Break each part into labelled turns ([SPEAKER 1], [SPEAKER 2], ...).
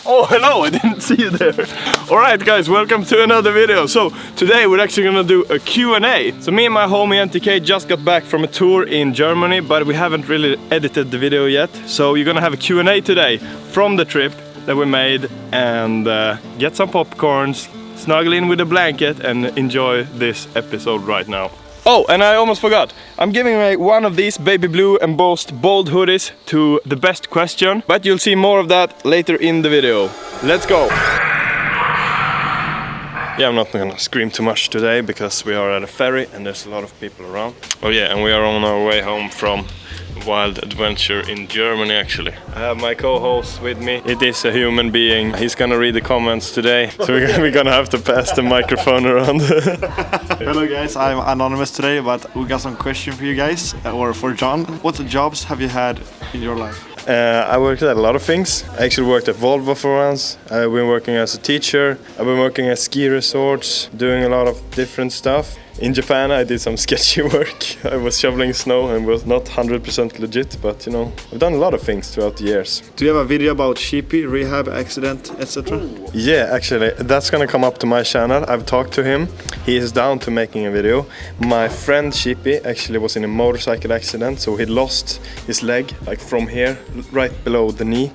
[SPEAKER 1] Oh, hello, I didn't see you there. Alright guys, welcome to another video. So today we're actually gonna do a Q&A. So me and my homie NTK just got back from a tour in Germany, but we haven't really edited the video yet. So you're gonna have a Q&A today from the trip that we made, and get some popcorns, snuggle in with a blanket and enjoy this episode right now. Oh, and I almost forgot. I'm giving away one of these baby blue embossed bold hoodies to the best question, but you'll see more of that later in the video. Let's go! Yeah, I'm not gonna scream too much today because we are at a ferry and there's a lot of people around. Oh yeah, and we are on our way home from wild adventure in Germany actually. I have my co-host with me. It is a human being. He's gonna read the comments today, so we're gonna have to pass the microphone around.
[SPEAKER 2] Hello guys, I'm anonymous today, but we got some question for you guys, or for John. What jobs have you had in your life?
[SPEAKER 1] I worked at a lot of things. I actually worked at Volvo for once. I've been working as a teacher. I've been working at ski resorts, doing a lot of different stuff. In Japan I did some sketchy work. I was shoveling snow and was not 100% legit, but you know, I've done a lot of things throughout the years.
[SPEAKER 2] Do you have a video about Sheepy, rehab, accident, etc.?
[SPEAKER 1] Yeah, actually, that's gonna come up to my channel. I've talked to him. He is down to making a video. My friend Sheepy actually was in a motorcycle accident, so he lost his leg, like from here, right below the knee.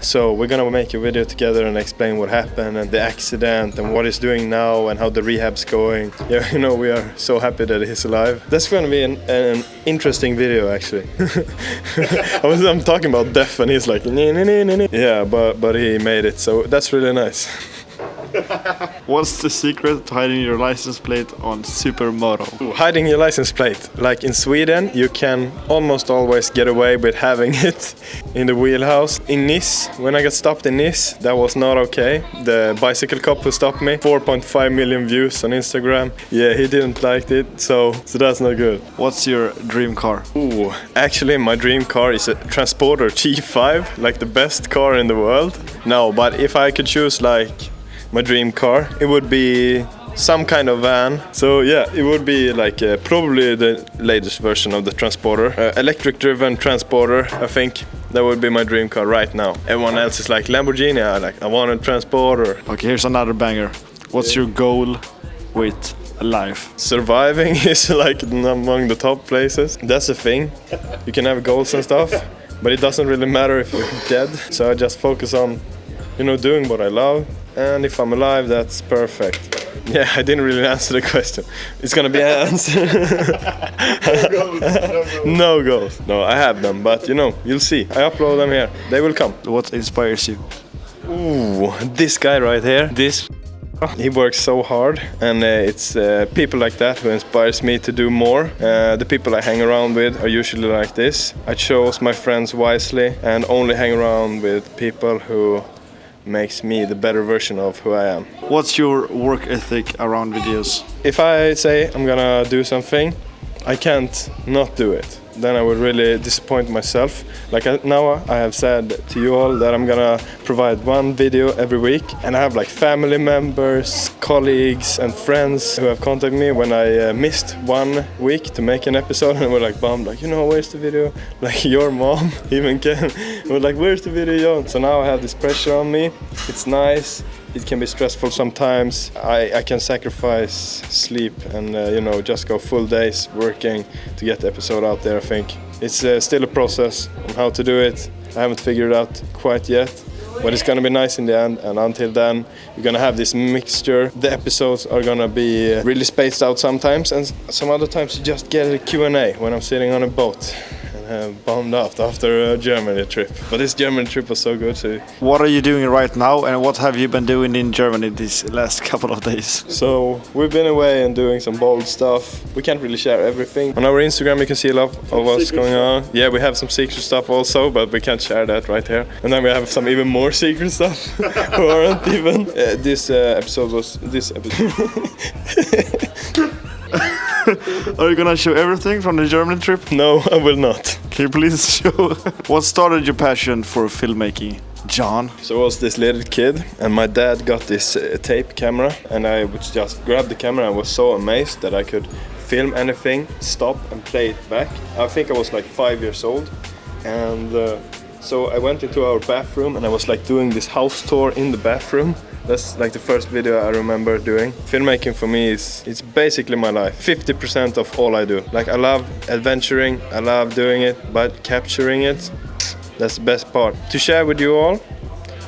[SPEAKER 1] So we're gonna make a video together and explain what happened and the accident and what he's doing now and how the rehab's going. Yeah, you know, we are so happy that he's alive. That's gonna be an interesting video actually. I'm talking about death and he's like, yeah, but he made it, so that's really nice.
[SPEAKER 2] What's the secret to hiding your license plate on Supermoto?
[SPEAKER 1] Hiding your license plate. Like in Sweden, you can almost always get away with having it in the wheelhouse. In Nice, when I got stopped in Nice, that was not okay. The bicycle cop who stopped me, 4.5 million views on Instagram. Yeah, he didn't like it, so that's not good.
[SPEAKER 2] What's your dream car?
[SPEAKER 1] Ooh, actually my dream car is a Transporter G5, like the best car in the world. No, but if I could choose like my dream car, it would be some kind of van. So yeah, it would be like probably the latest version of the Transporter, electric driven Transporter. I think that would be my dream car right now. Everyone else is like Lamborghini. I want a Transporter.
[SPEAKER 2] Okay, here's another banger. What's your goal with life?
[SPEAKER 1] Surviving is like among the top places. That's the thing. You can have goals and stuff, but it doesn't really matter if you're dead. So I just focus on, you know, doing what I love. And if I'm alive, that's perfect. Yeah, I didn't really answer the question. It's gonna be an answer. No goals. No, I have them, but you know, you'll see. I upload them here. They will come.
[SPEAKER 2] What inspires you?
[SPEAKER 1] Ooh, this guy right here. He works so hard, and it's people like that who inspires me to do more. The people I hang around with are usually like this. I chose my friends wisely and only hang around with people who makes me the better version of who I am.
[SPEAKER 2] What's your work ethic around videos?
[SPEAKER 1] If I say I'm gonna do something, I can't not do it. Then I would really disappoint myself. Like now I have said to you all that I'm gonna provide one video every week, and I have like family members, colleagues and friends who have contacted me when I missed 1 week to make an episode, and we're like bummed, like, you know, where's the video? Like your mom even came. We're like, where's the video, John? So now I have this pressure on me. It's nice. It can be stressful sometimes. I can sacrifice sleep and you know, just go full days working to get the episode out there. I think it's still a process on how to do it. I haven't figured it out quite yet, but it's gonna be nice in the end. And until then, you're gonna have this mixture. The episodes are gonna be really spaced out sometimes, and some other times you just get a Q&A when I'm sitting on a boat. Bummed out after a Germany trip. But this Germany trip was so good too.
[SPEAKER 2] What are you doing right now, and what have you been doing in Germany these last couple of days?
[SPEAKER 1] So we've been away and doing some bold stuff. We can't really share everything. On our Instagram you can see a lot of what's going on. Yeah, we have some secret stuff also, but we can't share that right here. And then we have some even more secret stuff who aren't even. This episode was this episode.
[SPEAKER 2] Are you gonna show everything from the German trip?
[SPEAKER 1] No, I will not.
[SPEAKER 2] Can you please show? What started your passion for filmmaking, John?
[SPEAKER 1] So I was this little kid, and my dad got this tape camera, and I would just grab the camera and was so amazed that I could film anything, stop and play it back. I think I was like 5 years old, and So I went into our bathroom and I was like doing this house tour in the bathroom. That's like the first video I remember doing. Filmmaking for me is it's basically my life. 50% of all I do. Like I love adventuring, I love doing it, but capturing it, that's the best part. To share with you all,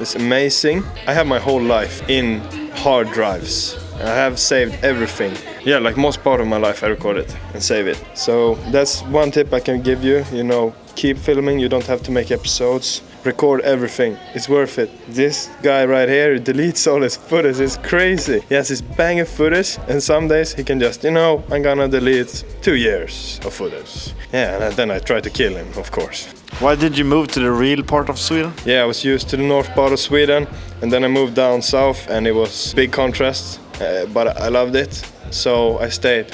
[SPEAKER 1] it's amazing. I have my whole life in hard drives. I have saved everything. Yeah, like most part of my life I record it and save it. So that's one tip I can give you, you know, keep filming, you don't have to make episodes. Record everything, it's worth it. This guy right here deletes all his footage, it's crazy. He has this bang of footage and some days he can just, you know, I'm gonna delete 2 years of footage. Yeah, and then I try to kill him, of course.
[SPEAKER 2] Why did you move to the real part of Sweden?
[SPEAKER 1] Yeah, I was used to the north part of Sweden and then I moved down south and it was big contrast, but I loved it, so I stayed.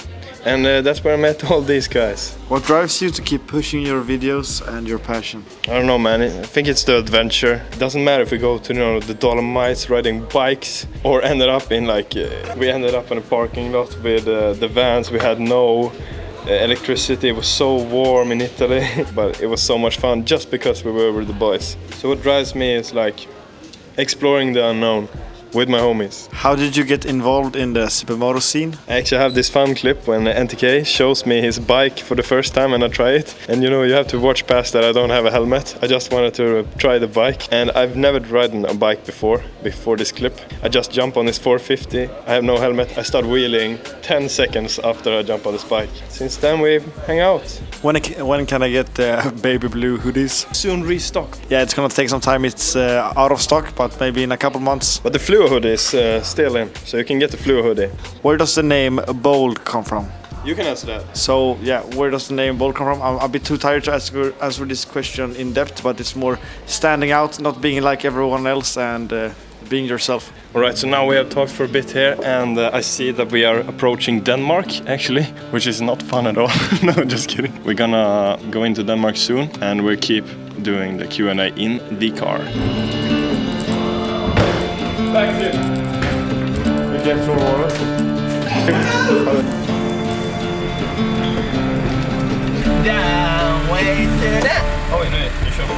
[SPEAKER 1] And that's where I met all these guys.
[SPEAKER 2] What drives you to keep pushing your videos and your passion?
[SPEAKER 1] I don't know, man. I think it's the adventure. It doesn't matter if we go to, you know, the Dolomites riding bikes or ended up in like we ended up in a parking lot with the vans. We had no electricity. It was so warm in Italy, but it was so much fun just because we were with the boys. So what drives me is like exploring the unknown with my homies.
[SPEAKER 2] How did you get involved in the supermoto scene?
[SPEAKER 1] I actually have this fun clip when NTK shows me his bike for the first time and I try it. And you know, you have to watch past that I don't have a helmet. I just wanted to try the bike. And I've never ridden a bike before this clip. I just jump on this 450. I have no helmet. I start wheeling 10 seconds after I jump on this bike. Since then we hang out.
[SPEAKER 2] When can I get the baby blue hoodies?
[SPEAKER 1] Soon restock.
[SPEAKER 2] Yeah, it's gonna take some time. It's out of stock, but maybe in a couple months.
[SPEAKER 1] But the fluo hoodie is still in, so you can get the fluo hoodie.
[SPEAKER 2] Where does the name Bold come from?
[SPEAKER 1] You can answer that.
[SPEAKER 2] So yeah, where does the name Bold come from? I'm a bit too tired to answer this question in depth, but it's more standing out, not being like everyone else, and being yourself.
[SPEAKER 1] Alright, so now we have talked for a bit here and I see that we are approaching Denmark actually, which is not fun at all. No, just kidding. We're gonna go into Denmark soon and we'll keep doing the Q&A in the car. Thank you. We get from water.
[SPEAKER 3] Down, way to that.
[SPEAKER 1] Oj, nej, you show me.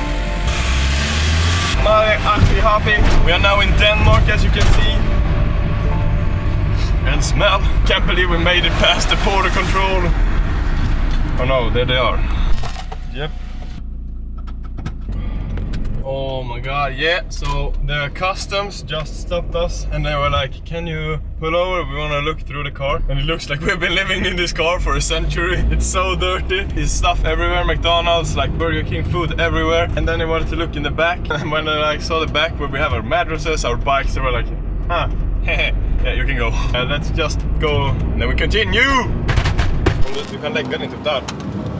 [SPEAKER 1] Now we're actually happy. We are now in Denmark, as you can see. And smell. Can't believe we made it past the border control. Oh no, there they are. Yep. Oh my god, yeah. So the customs just stopped us and they were like, can you pull over? We want to look through the car. And it looks like we've been living in this car for a century. It's so dirty. There's stuff everywhere, McDonald's, like Burger King food everywhere. And then they wanted to look in the back. And when they like saw the back where we have our mattresses, our bikes, they were like, huh, yeah, you can go. Let's just go. And then we continue. Du kan lägga den typ där.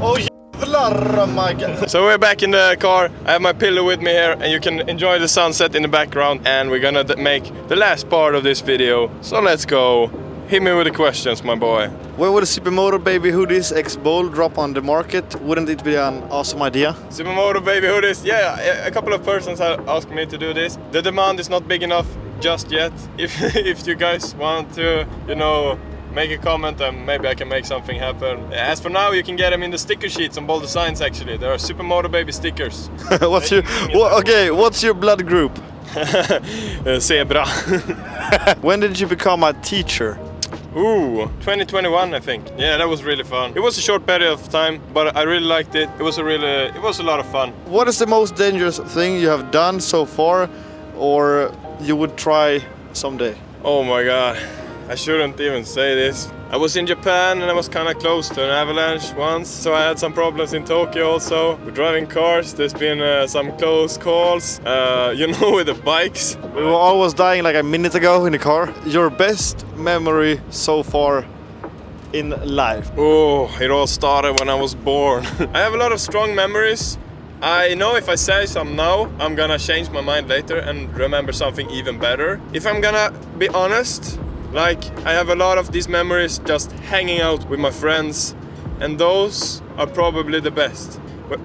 [SPEAKER 2] Oh my god.
[SPEAKER 1] So we're back in the car. I have my pillow with me here and you can enjoy the sunset in the background and we're gonna make the last part of this video. So let's go. Hit me with the questions, my boy.
[SPEAKER 2] Where would the Supermoto Baby Hoodies X Bold drop on the market? Wouldn't it be an awesome idea?
[SPEAKER 1] Supermoto Baby Hoodies, yeah, a couple of persons have asked me to do this. The demand is not big enough just yet. If you guys want to, you know, make a comment and maybe I can make something happen. As for now, you can get them in the sticker sheets on Bold Designs actually. There are Supermoto Baby stickers.
[SPEAKER 2] What's your blood group?
[SPEAKER 1] Zebra.
[SPEAKER 2] When did you become a teacher?
[SPEAKER 1] Ooh, 2021 I think. Yeah, that was really fun. It was a short period of time, but I really liked it. It was a lot of fun.
[SPEAKER 2] What is the most dangerous thing you have done so far or you would try someday?
[SPEAKER 1] Oh my god. I shouldn't even say this. I was in Japan and I was kind of close to an avalanche once, so I had some problems in Tokyo also. We're driving cars, there's been some close calls, you know, with the bikes.
[SPEAKER 2] We were almost dying like a minute ago in the car. Your best memory so far in life?
[SPEAKER 1] Oh, it all started when I was born. I have a lot of strong memories. I know if I say some now, I'm gonna change my mind later and remember something even better. If I'm gonna be honest, like, I have a lot of these memories just hanging out with my friends, and those are probably the best.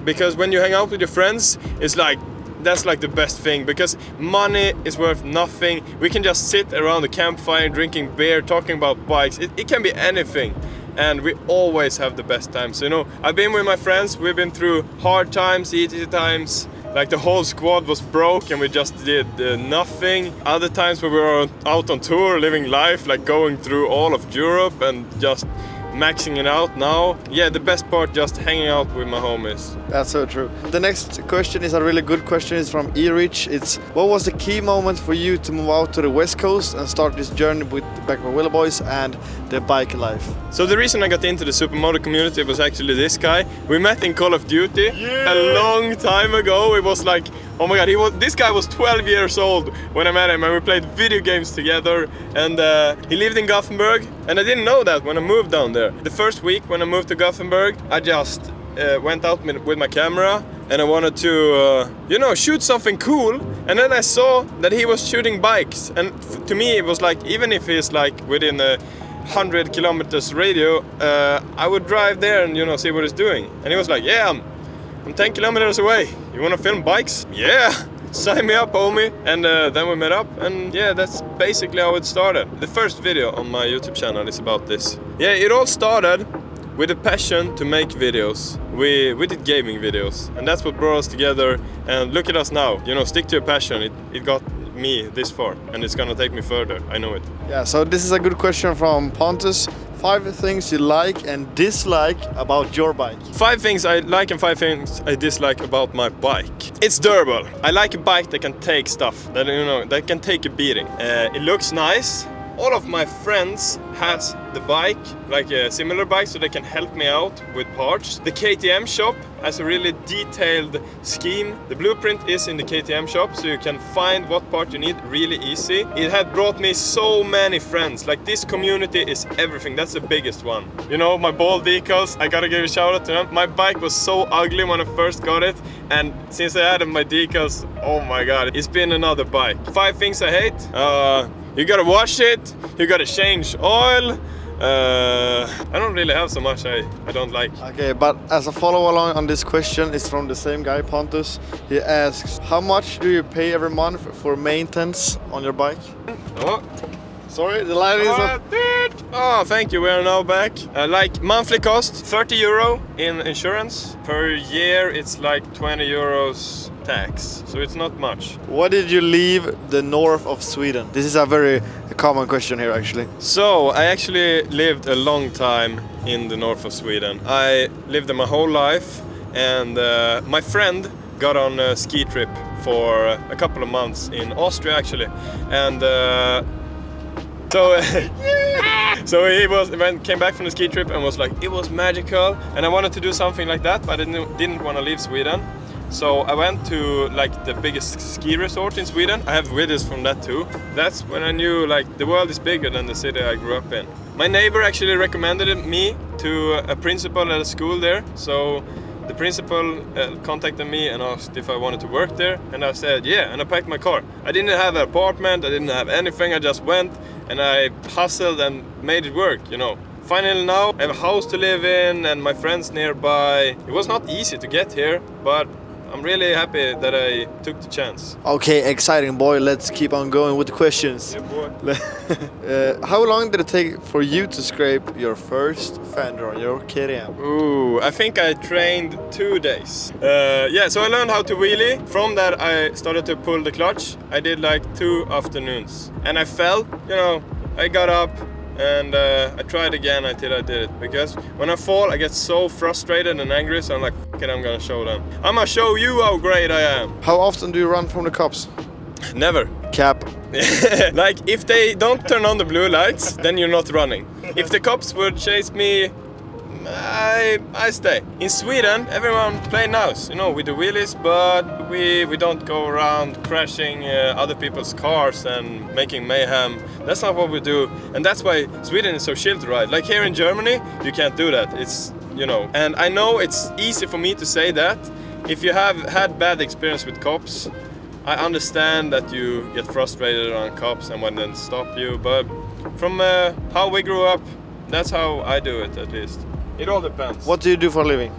[SPEAKER 1] Because when you hang out with your friends, it's like, that's like the best thing, because money is worth nothing. We can just sit around the campfire drinking beer, talking about bikes. It can be anything. And we always have the best times. You know, I've been with my friends, we've been through hard times, easy times, like the whole squad was broke and we just did nothing. Other times we were out on tour, living life, like going through all of Europe and just maxing it out now. Yeah, the best part, just hanging out with my homies.
[SPEAKER 2] That's so true. The next question is a really good question. It's from E-Rich. It's what was the key moment for you to move out to the West Coast and start this journey with Backward Wheelie Boys and the bike life?
[SPEAKER 1] So the reason I got into the supermoto community was actually this guy. We met in Call of Duty a long time ago. It was like, oh my god, this guy was 12 years old when I met him and we played video games together, and he lived in Gothenburg, and I didn't know that when I moved down there. The first week when I moved to Gothenburg, I just went out with my camera and I wanted to, shoot something cool, and then I saw that he was shooting bikes, and to me it was like, even if he's like within a 100 kilometers radio, I would drive there and see what he's doing. And he was like, yeah, I'm 10 kilometers away. You wanna film bikes? Yeah! Sign me up, homie! And then we met up, and yeah, that's basically how it started. The first video on my YouTube channel is about this. Yeah, it all started with a passion to make videos. We did gaming videos, and that's what brought us together. And look at us now, stick to your passion. It got me this far, and it's gonna take me further, I know it.
[SPEAKER 2] Yeah, so this is a good question from Pontus. 5 things you like and dislike about your bike.
[SPEAKER 1] 5 things I like and 5 things I dislike about my bike. It's durable. I like a bike that can take stuff, that can take a beating. It looks nice. All of my friends has the bike, like a similar bike, so they can help me out with parts. The KTM shop has a really detailed scheme. The blueprint is in the KTM shop, so you can find what part you need really easy. It had brought me so many friends. Like, this community is everything. That's the biggest one. My ball decals, I gotta give a shout out to them. My bike was so ugly when I first got it, and since I added my decals, oh my god, it's been another bike. 5 things I hate. You gotta wash it, you gotta change oil. I don't really have so much I don't like.
[SPEAKER 2] Okay, but as a follow along on this question, it's from the same guy, Pontus. He asks, how much do you pay every month for maintenance on your bike?
[SPEAKER 1] Oh.
[SPEAKER 2] Sorry, the line is up.
[SPEAKER 1] Oh, thank you, we are now back. Like, monthly cost, 30 euro in insurance. Per year it's like 20 euros tax, so it's not much.
[SPEAKER 2] Why did you leave the north of Sweden? This is a very common question here, actually.
[SPEAKER 1] So, I actually lived a long time in the north of Sweden. I lived there my whole life, and my friend got on a ski trip for a couple of months in Austria, actually. And so he came back from the ski trip and was like, it was magical, and I wanted to do something like that, but I didn't want to leave Sweden. So I went to like the biggest ski resort in Sweden. I have videos from that too. That's when I knew like the world is bigger than the city I grew up in. My neighbor actually recommended me to a principal at a school there. So the principal contacted me and asked if I wanted to work there, and I said yeah, and I packed my car. I didn't have an apartment, I didn't have anything, I just went and I hustled and made it work, Finally now I have a house to live in and my friends nearby. It was not easy to get here, but I'm really happy that I took the chance.
[SPEAKER 2] Okay, exciting boy, let's keep on going with the questions.
[SPEAKER 1] Yeah, boy.
[SPEAKER 2] How long did it take for you to scrape your first fender on your KTM?
[SPEAKER 1] Ooh, I think I trained 2 days. So I learned how to wheelie. From that I started to pull the clutch. I did like 2 afternoons. And I fell, I got up and I tried again until I did it. Because when I fall I get so frustrated and angry, so I'm like, fuck it, I'm gonna show them. I'm gonna show you how great I am.
[SPEAKER 2] How often do you run from the cops?
[SPEAKER 1] Never.
[SPEAKER 2] Cap.
[SPEAKER 1] Like, if they don't turn on the blue lights, then you're not running. If the cops would chase me, I stay. In Sweden, everyone play nice, we do wheelies, but we don't go around crashing other people's cars and making mayhem. That's not what we do, and that's why Sweden is so chill to ride. Like here in Germany, you can't do that. It's, and I know it's easy for me to say that. If you have had bad experience with cops, I understand that you get frustrated around cops and when they stop you, but from how we grew up, that's how I do it, at least. It all depends.
[SPEAKER 2] What do you do for a living?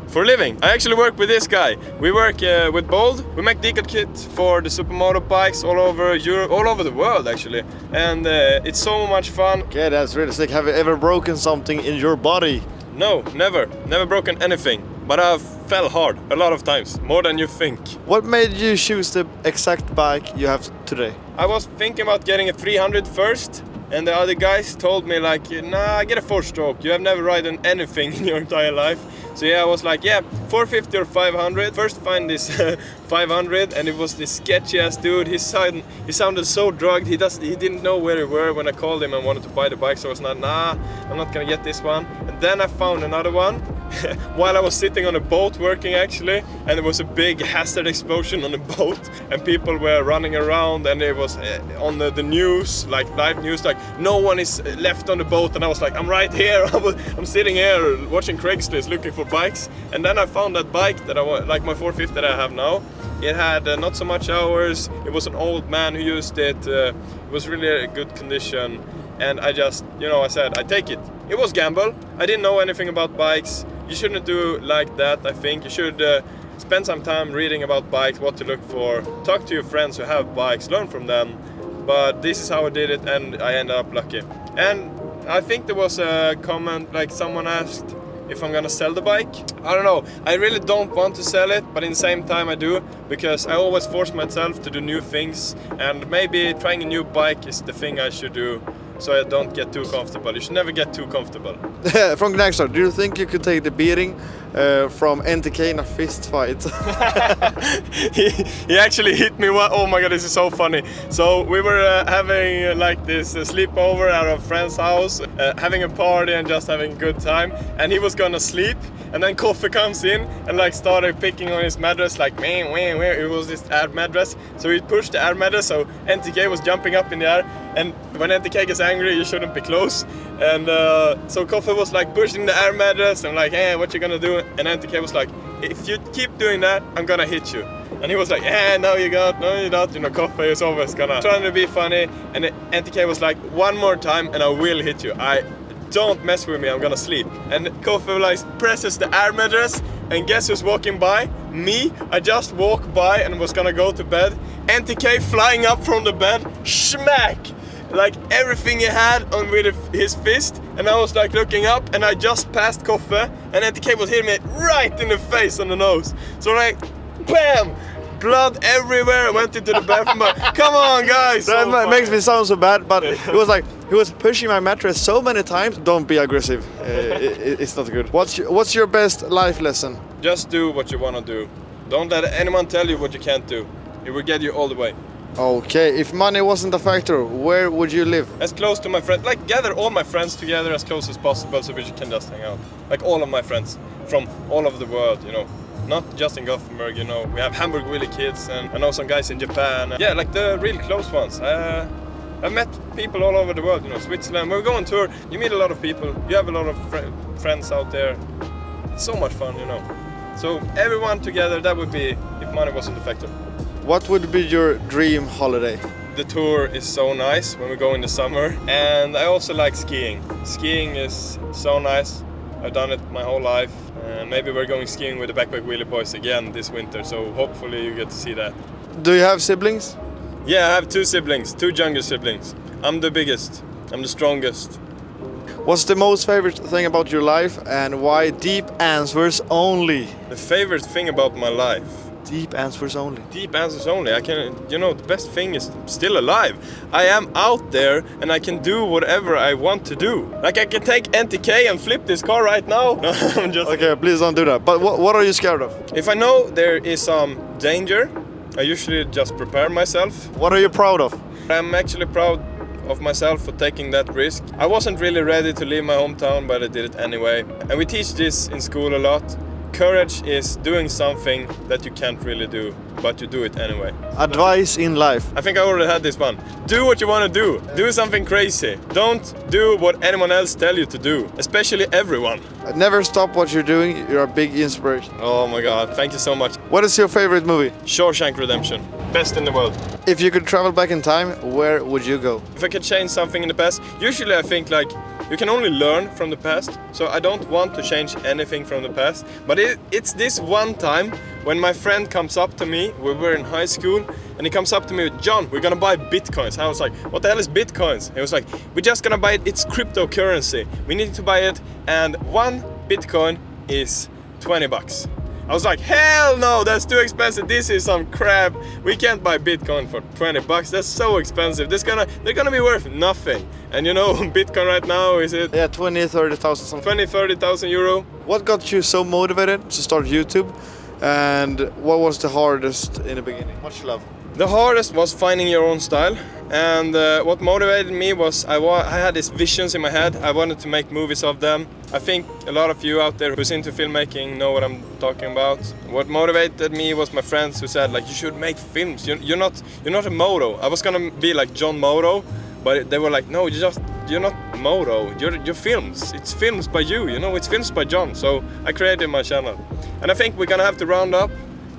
[SPEAKER 1] For a living, I actually work with this guy. We work with Bold. We make decal kits for the supermoto bikes all over Europe, all over the world actually. And it's so much fun.
[SPEAKER 2] Okay, that's really sick. Have you ever broken something in your body?
[SPEAKER 1] No, never. Never broken anything. But I've fell hard a lot of times, more than you think.
[SPEAKER 2] What made you choose the exact bike you have today?
[SPEAKER 1] I was thinking about getting a 300 first, and the other guys told me like, nah, get a 4-stroke. You have never ridden anything in your entire life. So yeah, I was like, yeah, 450 or 500. First find this 500, and it was this sketchy ass dude. He sounded so drugged. He didn't know where we were when I called him and wanted to buy the bike. So I was like, nah, I'm not gonna get this one. And then I found another one while I was sitting on a boat working actually, and there was a big hazard explosion on the boat, and people were running around, and it was on the news, like live news, like no one is left on the boat, and I was like, I'm right here. I'm sitting here watching Craigslist looking for bikes, and then I found that bike that I want, like my 450 that I have now. It had not so much hours. It was an old man who used it. It was really a good condition, and I just, I said, I take it. It was gamble. I didn't know anything about bikes. You shouldn't do like that, I think. You should spend some time reading about bikes, what to look for, talk to your friends who have bikes, learn from them. But this is how I did it, and I ended up lucky. And I think there was a comment, like someone asked if I'm gonna sell the bike. I don't know, I really don't want to sell it, but in the same time I do, because I always force myself to do new things, and maybe trying a new bike is the thing I should do, so I don't get too comfortable. You should never get too comfortable.
[SPEAKER 2] From Gnagstar, do you think you could take the beating from NTK in a fist fight?
[SPEAKER 1] he actually hit me. Oh my god, this is so funny. So we were having like this sleepover at a friend's house, having a party and just having a good time, and he was gonna sleep, and then Koffe comes in and like started picking on his mattress, like man, it was this air mattress. So he pushed the air mattress, so NTK was jumping up in the air, and when NTK gets angry, you shouldn't be close. And so Koffe was like pushing the air mattress and like, hey, what you gonna do? And NTK was like, if you keep doing that, I'm gonna hit you. And he was like, yeah, no you don't. Koffe is always gonna trying to be funny. And NTK was like, one more time and I will hit you. Don't mess with me, I'm gonna sleep. And Koffe like presses the air mattress, and guess who's walking by? Me. I just walked by and was gonna go to bed. NTK flying up from the bed, smack! Like everything he had on with his fist, and I was like looking up, and I just passed Koffe, and NTK was hitting me right in the face on the nose. So like, bam! Blood everywhere. I went into the bathroom. But, come on, guys!
[SPEAKER 2] That
[SPEAKER 1] so
[SPEAKER 2] makes me sound so bad, but it was like he was pushing my mattress so many times. Don't be aggressive. It's not good. What's your best life lesson?
[SPEAKER 1] Just do what you want to do. Don't let anyone tell you what you can't do. It will get you all the way.
[SPEAKER 2] Okay, if money wasn't a factor, where would you live?
[SPEAKER 1] As close to my friends, like gather all my friends together as close as possible so we can just hang out. Like all of my friends from all over the world, Not just in Gothenburg, We have Hamburg Willie kids, and I know some guys in Japan. Yeah, like the real close ones. I've met people all over the world, Switzerland. When we go on tour, you meet a lot of people. You have a lot of friends out there. It's so much fun, So everyone together, that would be if money wasn't a factor.
[SPEAKER 2] What would be your dream holiday?
[SPEAKER 1] The tour is so nice when we go in the summer, and I also like skiing. Skiing is so nice. I've done it my whole life. Maybe we're going skiing with the Backpack Wheelie Boys again this winter, so hopefully you get to see that.
[SPEAKER 2] Do you have siblings?
[SPEAKER 1] Yeah, I have 2 siblings, 2 younger siblings. I'm the biggest, I'm the strongest.
[SPEAKER 2] What's the most favorite thing about your life, and why deep answers only?
[SPEAKER 1] The favorite thing about my life?
[SPEAKER 2] Deep answers only.
[SPEAKER 1] Deep answers only. The best thing is still alive. I am out there and I can do whatever I want to do. Like I can take NTK and flip this car right now. No, I'm just...
[SPEAKER 2] Okay, please don't do that. But what are you scared of?
[SPEAKER 1] If I know there is some danger, I usually just prepare myself.
[SPEAKER 2] What are you proud of?
[SPEAKER 1] I'm actually proud of myself for taking that risk. I wasn't really ready to leave my hometown, but I did it anyway. And we teach this in school a lot. Courage is doing something that you can't really do, but you do it anyway.
[SPEAKER 2] Advice in life.
[SPEAKER 1] I think I already had this one. Do what you want to do. Do something crazy. Don't do what anyone else tell you to do, especially everyone.
[SPEAKER 2] Never stop what you're doing. You're a big inspiration.
[SPEAKER 1] Oh my god, thank you so much.
[SPEAKER 2] What is your favorite movie?
[SPEAKER 1] Shawshank Redemption. Best in the world.
[SPEAKER 2] If you could travel back in time, where would you go?
[SPEAKER 1] If I could change something in the past, usually I think like you can only learn from the past, so I don't want to change anything from the past. But it's this one time when my friend comes up to me, we were in high school, and he comes up to me with, John, we're gonna buy bitcoins. I was like, what the hell is bitcoins? He was like, we're just gonna buy it, it's cryptocurrency. We need to buy it, and 1 bitcoin is $20. I was like, hell no, that's too expensive. This is some crap. We can't buy Bitcoin for 20 bucks. That's so expensive. They're gonna be worth nothing. And you know, Bitcoin right now is it?
[SPEAKER 2] Yeah, 20, 30,000 something.
[SPEAKER 1] 20-30,000 euro.
[SPEAKER 2] What got you so motivated to start YouTube? And what was the hardest in the beginning? Much love.
[SPEAKER 1] The hardest was finding your own style, and what motivated me was I had these visions in my head. I wanted to make movies of them. I think a lot of you out there who's into filmmaking know what I'm talking about. What motivated me was my friends who said like, you should make films. You're not a moto. I was gonna be like John Moto, but they were like, no, you're not moto. You're films. It's films by you. You know, it's films by John. So I created my channel, and I think we're gonna have to round up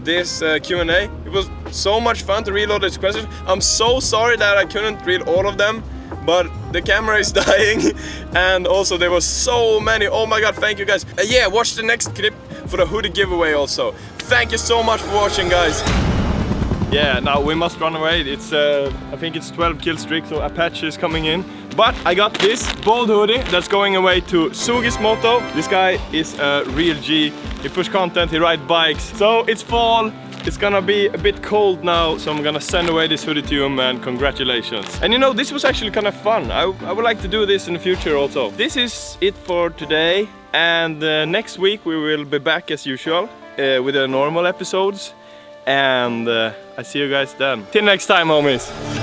[SPEAKER 1] this Q&A. It was so much fun to read all these questions. I'm so sorry that I couldn't read all of them, but the camera is dying, and also there was so many. Oh my god, thank you guys. Yeah, watch the next clip for the hoodie giveaway also. Thank you so much for watching, guys. Yeah, now we must run away. It's I think it's 12 kill streak, so Apache is coming in. But I got this bold hoodie that's going away to Sugismoto. This guy is a real G. He push content, he ride bikes. So it's fall. It's gonna be a bit cold now, so I'm gonna send away this hoodie to him, and congratulations. And you know, this was actually kind of fun. I would like to do this in the future also. This is it for today, and next week we will be back as usual with the normal episodes. And I see you guys then. Till next time, homies.